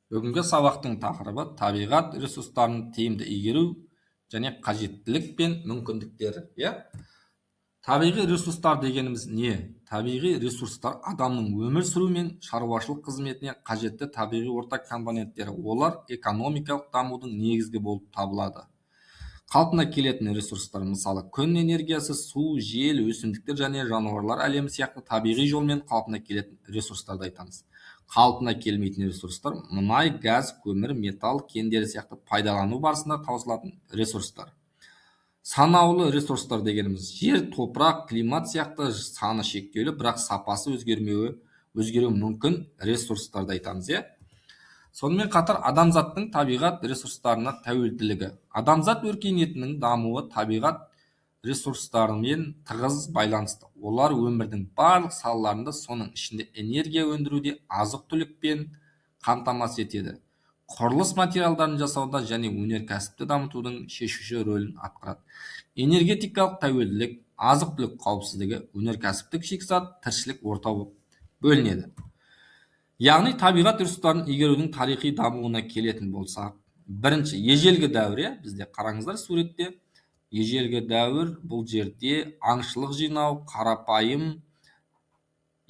Бүгінгі сабақтың тақырыбы табиғат ресурстарын тиімді игеру және қажеттілік пен мүмкіндіктері. Табиғи ресурстар дегеніміз не? Табиғи ресурстар адамның өмір сүру мен шаруашылық қызметіне қажетті табиғи орта компоненттері. Олар экономикалық дамудың негізгі болып табылады. Қалпына келетін ресурстар, мысалы, күн энергиясы, су, жел, өсімдіктер және жануарлар әлемі сияқты табиғи жолмен қалпына келетін ресурстарды айтамыз. Қалпына келмейтін ресурстар мұнай, газ, көмір, металл, кендері сияқты пайдалану барысында таусылатын ресурстар. Санаулы ресурстар дегеніміз жер, топырақ, климат сияқты саны шектеулі, бірақ сапасы өзгеруі мүмкін ресурстарды айтамыз. Сонымен қатар адамзаттың табиғат ресурстарына тәуелділігі. Адамзат өркениетінің дамуы табиғат ресурстарымен тығыз байланысты. Олар өмірдің барлық салаларында, соның ішінде энергия өндіруде, азық-түлікпен қамтамасыз етеді. Құрылыс материалдарын жасауда және өнеркәсіпті дамытудың шешуші рөлін атқарады. Энергетикалық тәуелділік, азық-түлік қауіпсіздігі, өнеркәсіптік шикізат, тіршілік орта болып бөлінеді. Яғни табиғат ресурстарын игерудің тарихи дамуына келетін болсақ, бірінші ежелгі дәуір, бізде қараңыздар суретте. Ежелгі дәуір бұл жерде аңшылық жинау, қарапайым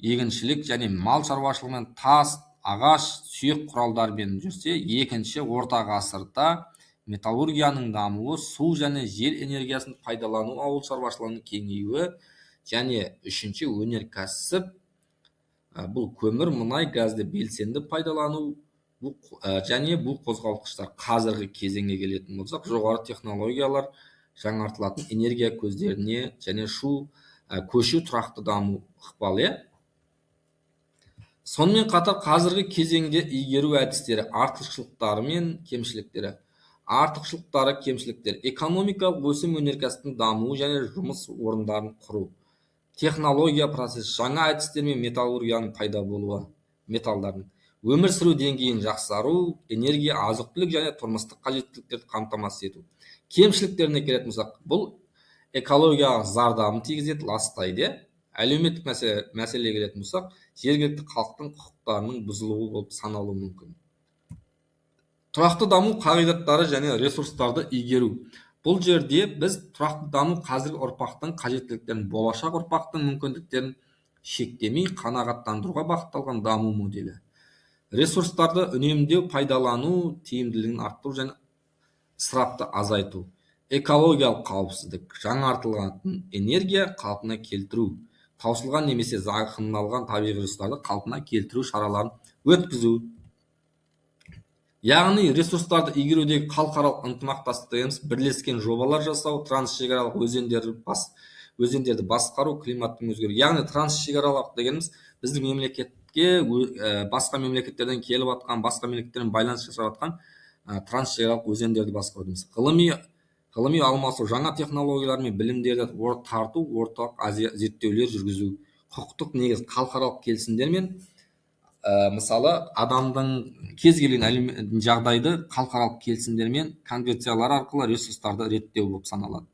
егіншілік және мал шаруашылығымен тас, ағаш, сүйек құралдармен жүрсе, екінші орта ғасырда металлургияның дамуы, су және жел энергиясын пайдалану, ауыл шаруашылығының кеңеюі, және үшінші өнеркәсіп, бұл көмір, мұнай, газды белсенді пайдалану, және бұл қозғалтқыштар. Қазіргі кезеңге келетін болсақ, жоғары технологиялар, жаңартылатын энергия көздеріне және көшу тұрақты даму ықпалы. Сонымен қатар қазіргі кезеңде игеру әдістері, артықшылықтары мен кемшіліктері. Артықшылықтары, кемшіліктері: экономикалық өсім, өнеркәсіптің дамуы және жұмыс орындарын құру. Технология процесс, жаңа әдістер мен металлургияның пайда болуы, металлдардың. Өмір сүру деңгейін жақсару, энергия, азық-түлік және тұрмыстық қажеттіліктерді қамтамасыз ету. Кемшіліктеріне келетін болсақ, бұл экологияға зардабын тигізеді, ластайды. Әлеуметтік мәселеге келетін болсақ, жергілікті халықтың құқықтарының бұзылуы болып саналуы мүмкін. Тұрақты даму қағидаттары және ресурстарды игеру. Бұл жерде біз тұрақты даму қазіргі ұрпақтың қажеттіліктерін, болашақ ұрпақтың мүмкіндіктерін шектемей қанағаттандыруға бағытталған даму моделі. Ресурстарды үнемдеу, пайдалану тиімділігін арттыру және ысырапты азайту. Экологиялық қауіпсіздік, жаңартылатын энергия қалпына келтіру, таусылған немесе зақымдалған табиғи ресурстарды қалпына келтіру шараларын өткізу. Яғни ресурстарды игерудегі халықаралық ынтымақтастық дегеніміз бірлескен жобалар жасау, трансшекаралық өзендерді басқару, климаттың өзгеруі. Яғни трансшекаралық дегеніміз біздің мемлекетке басқа мемлекеттерден келіп жатқан, басқа мемлекеттермен байланыс жасап жатқан трансшекаралық өзендерді басқару. Ғылыми алмасу, жаңа технологиялар мен білімдерді тарту, орталық зерттеулер жүргізу. Құқықтық негіз, халықаралық келісімдер мен мысалы, адамдың кез келген жағдайды халықаралық келісімдер мен конвенциялар арқылы ресурстарды реттеу болып саналады.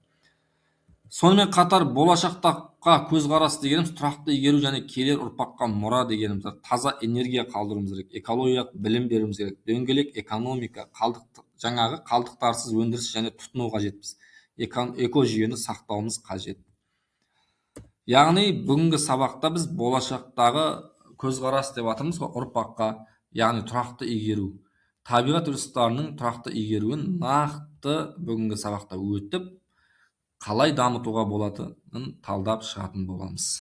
Сонымен қатар болашаққа көзқарас дегеніміз тұрақты игеру және келер ұрпаққа мұра дегеніміз. Таза энергия қалдыруымыз керек, экологиялық білім беруіміз керек, дөңгелек экономика, жаңағы қалдықтарсыз өндіріс және тұтыну қажетпіз. Экожүйені сақтауымыз қажет. Яғни бүгінгі сабақта біз болашақтағы көзқарас деп атымыз ғой, ұрпаққа, яғни тұрақты игеру, табиғат ресурстарының тұрақты игеруін нақты бүгінгі сабақта өтіп, қалай дамытуға болатынын талдап шығатын боламыз.